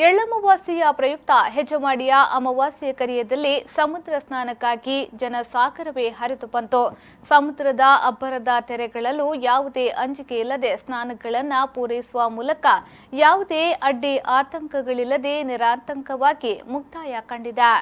ಎಳ್ಳಮವಾಸ್ಯೆಯ ಪ್ರಯುಕ್ತ ಹೆಜಮಾಡಿಯ ಅಮಾವಾಸ್ಯೆ ಕರಿಯದಲ್ಲಿ ಸಮುದ್ರ ಸ್ನಾನಕ್ಕಾಗಿ ಜನಸಾಗರವೇ ಹರಿದು ಬಂತು. ಸಮುದ್ರದ ಅಬ್ಬರದ ತೆರೆಗಳಲ್ಲೂ ಯಾವುದೇ ಅಂಜಿಕೆ ಇಲ್ಲದೆ ಸ್ನಾನಗಳನ್ನು ಪೂರೈಸುವ ಮೂಲಕ ಯಾವುದೇ ಅಡ್ಡಿ ಆತಂಕಗಳಿಲ್ಲದೆ ನಿರಾತಂಕವಾಗಿ ಮುಕ್ತಾಯ ಕಂಡಿದೆ.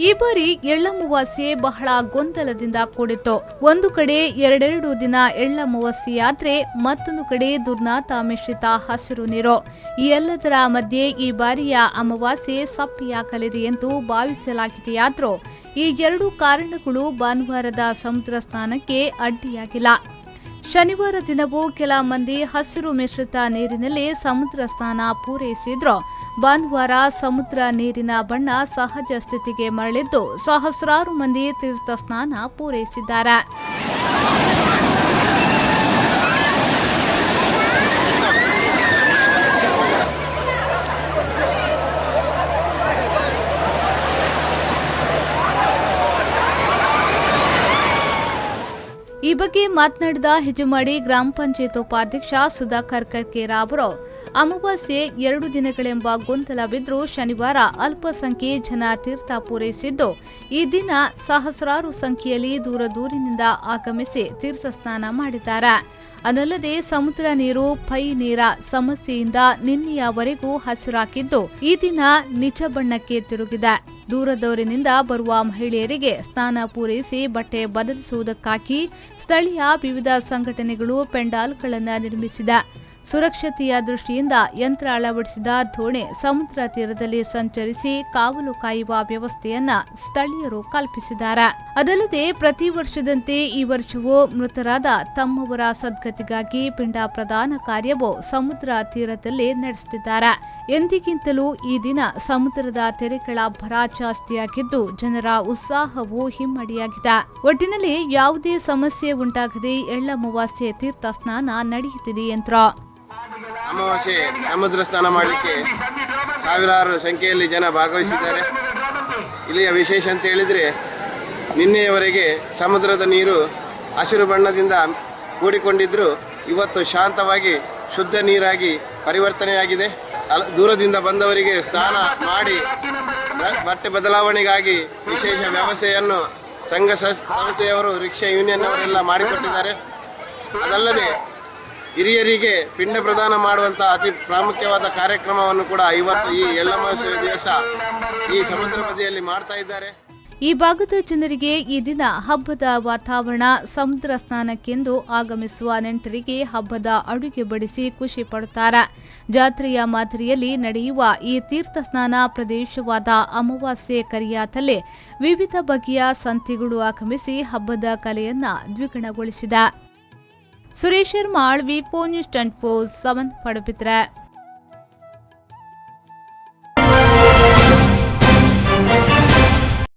ಈ ಬಾರಿ ಎಳ್ಳಮವಾಸ್ಯೆ ಬಹಳ ಗೊಂದಲದಿಂದ ಕೂಡಿತ್ತು. ಒಂದು ಕಡೆ ಎರಡೆರಡು ದಿನ ಎಳ್ಳಮವಾಸ್ಯೆಯಾದ್ರೆ ಮತ್ತೊಂದು ಕಡೆ ದುರ್ನಾತ ಮಿಶ್ರಿತ ಹಸಿರು ನೀರು. ಈ ಎಲ್ಲದರ ಮಧ್ಯೆ ಈ ಬಾರಿಯ ಅಮಾವಾಸ್ಯೆ ಸಪ್ಪೆಯಾಗಲಿದೆ ಎಂದು ಭಾವಿಸಲಾಗಿದೆಯಾದರೂ ಈ ಎರಡು ಕಾರಣಗಳು ಭಾನುವಾರದ ಸಮುದ್ರ ಸ್ನಾನಕ್ಕೆ ಅಡ್ಡಿಯಾಗಿಲ್ಲ. ಶನಿವಾರ ದಿನವೂ ಕೆಲ ಮಂದಿ ಹಸಿರು ಮಿಶ್ರಿತ ನೀರಿನಲ್ಲಿ ಸಮುದ್ರ ಸ್ನಾನ ಪೂರೈಸಿದ್ರು. ಭಾನುವಾರ ಸಮುದ್ರ ನೀರಿನ ಬಣ್ಣ ಸಹಜ ಸ್ಥಿತಿಗೆ ಮರಳಿದ್ದು ಸಹಸ್ರಾರು ಮಂದಿ ತೀರ್ಥ ಸ್ನಾನ ಪೂರೈಸಿದ್ದಾರೆ. ಈ ಬಗ್ಗೆ ಮಾತನಾಡಿದ ಹೆಜಮಾಡಿ ಗ್ರಾಮ ಪಂಚಾಯತ್ ಉಪಾಧ್ಯಕ್ಷ ಸುಧಾಕರ್ ಕರ್ಕೇರ ಅವರು, ಅಮಾವಾಸ್ಯೆ 2 ದಿನಗಳೆಂಬ ಗೊಂದಲವಿದ್ರೂ ಶನಿವಾರ ಅಲ್ಪಸಂಖ್ಯೆ ಜನ ತೀರ್ಥ ಪೂರೈಸಿದ್ದು, ಈ ದಿನ ಸಹಸ್ರಾರು ಸಂಖ್ಯೆಯಲ್ಲಿ ದೂರದೂರಿನಿಂದ ಆಗಮಿಸಿ ತೀರ್ಥ ಸ್ನಾನ ಮಾಡಿದ್ದಾರೆ. ಅದಲ್ಲದೆ ಸಮುದ್ರ ನೀರು ಪೈ ನೀರ ಸಮಸ್ಯೆಯಿಂದ ನಿನ್ನೆಯವರೆಗೂ ಹಸಿರಾಗಿದ್ದು ಈ ದಿನ ನಿಜ ಬಣ್ಣಕ್ಕೆ ತಿರುಗಿದೆ. ದೂರದೂರಿನಿಂದ ಬರುವ ಮಹಿಳೆಯರಿಗೆ ಸ್ನಾನ ಪೂರೈಸಿ ಬಟ್ಟೆ ಬದಲಿಸುವುದಕ್ಕಾಗಿ ಸ್ಥಳೀಯ ವಿವಿಧ ಸಂಘಟನೆಗಳು ಪೆಂಡಾಲ್ಗಳನ್ನು ನಿರ್ಮಿಸಿದೆ. ಸುರಕ್ಷತೆಯ ದೃಷ್ಟಿಯಿಂದ ಯಂತ್ರ ಅಳವಡಿಸಿದ ದೋಣಿ ಸಮುದ್ರ ತೀರದಲ್ಲಿ ಸಂಚರಿಸಿ ಕಾವಲು ಕಾಯುವ ವ್ಯವಸ್ಥೆಯನ್ನ ಸ್ಥಳೀಯರು ಕಲ್ಪಿಸಿದ್ದಾರೆ. ಅದಲ್ಲದೆ ಪ್ರತಿ ವರ್ಷದಂತೆ ಈ ವರ್ಷವೂ ಮೃತರಾದ ತಮ್ಮವರ ಸದ್ಗತಿಗಾಗಿ ಪಿಂಡ ಪ್ರದಾನ ಕಾರ್ಯವು ಸಮುದ್ರ ತೀರದಲ್ಲಿ ನಡೆಸುತ್ತಿದ್ದಾರೆ. ಎಂದಿಗಿಂತಲೂ ಈ ದಿನ ಸಮುದ್ರದ ತೆರೆಗಳ ಭರ ಜಾಸ್ತಿಯಾಗಿದ್ದು ಜನರ ಉತ್ಸಾಹವೂ ಹಿಮ್ಮಡಿಯಾಗಿದೆ. ಒಟ್ಟಿನಲ್ಲಿ ಯಾವುದೇ ಸಮಸ್ಯೆ ಉಂಟಾಗದೆ ಎಳ್ಳಮವಾಸ್ಯೆ ತೀರ್ಥ ಸ್ನಾನ ನಡೆಯುತ್ತಿದೆ ಎಂದರು. ಅಮಾವಾಸ್ಯೆ ಸಮುದ್ರ ಸ್ನಾನ ಮಾಡಲಿಕ್ಕೆ ಸಾವಿರಾರು ಸಂಖ್ಯೆಯಲ್ಲಿ ಜನ ಭಾಗವಹಿಸಿದ್ದಾರೆ. ಇಲ್ಲಿಯ ವಿಶೇಷ ಅಂತ ಹೇಳಿದರೆ, ನಿನ್ನೆಯವರೆಗೆ ಸಮುದ್ರದ ನೀರು ಹಸಿರು ಬಣ್ಣದಿಂದ ಕೂಡಿಕೊಂಡಿದ್ದರೂ ಇವತ್ತು ಶಾಂತವಾಗಿ ಶುದ್ಧ ನೀರಾಗಿ ಪರಿವರ್ತನೆಯಾಗಿದೆ. ದೂರದಿಂದ ಬಂದವರಿಗೆ ಸ್ನಾನ ಮಾಡಿ ಬಟ್ಟೆ ಬದಲಾವಣೆಗಾಗಿ ವಿಶೇಷ ವ್ಯವಸ್ಥೆಯನ್ನು ಸಂಘ ಸಂಸ್ಥೆಯವರು, ರಿಕ್ಷಾ ಯೂನಿಯನ್ ಅವರೆಲ್ಲ ಮಾಡಿಕೊಟ್ಟಿದ್ದಾರೆ. ಅದಲ್ಲದೆ ಹಿರಿಯರಿಗೆ ಪಿಂಡ ಪ್ರದಾನ ಮಾಡುವಂಥ ಅತಿ ಪ್ರಾಮುಖ್ಯವಾದ ಕಾರ್ಯಕ್ರಮವನ್ನು ಕೂಡ ಇವತ್ತು ಈ ಎಳ್ಳಮವಾಸ್ಯೆ ದಿವಸ ಈ ಸಮುದ್ರ ಬದಿಯಲ್ಲಿ ಮಾಡ್ತಾ ಇದ್ದಾರೆ. ಈ ಭಾಗದ ಜನರಿಗೆ ಈ ದಿನ ಹಬ್ಬದ ವಾತಾವರಣ. ಸಮುದ್ರ ಸ್ನಾನಕ್ಕೆಂದು ಆಗಮಿಸುವ ನೆಂಟರಿಗೆ ಹಬ್ಬದ ಅಡುಗೆ ಬಡಿಸಿ ಖುಷಿ ಪಡುತ್ತಾರೆ. ಜಾತ್ರೆಯ ಮಾದರಿಯಲ್ಲಿ ನಡೆಯುವ ಈ ತೀರ್ಥ ಸ್ನಾನ ಪ್ರದೇಶವಾದ ಅಮಾವಾಸ್ಯೆ ಕರಿಯಾತಲ್ಲಿ ವಿವಿಧ ಬಗೆಯ ಸಂತಿಗಳು ಆಗಮಿಸಿ ಹಬ್ಬದ ಕಲೆಯನ್ನ ದ್ವಿಗುಣಗೊಳಿಸಿದೆ. ಸುರೇಶ್ ಶರ್ಮಾಳ್, ವಿ4 ನ್ಯೂಸ್ 24 7 ಪಡುಬಿದ್ರೆ.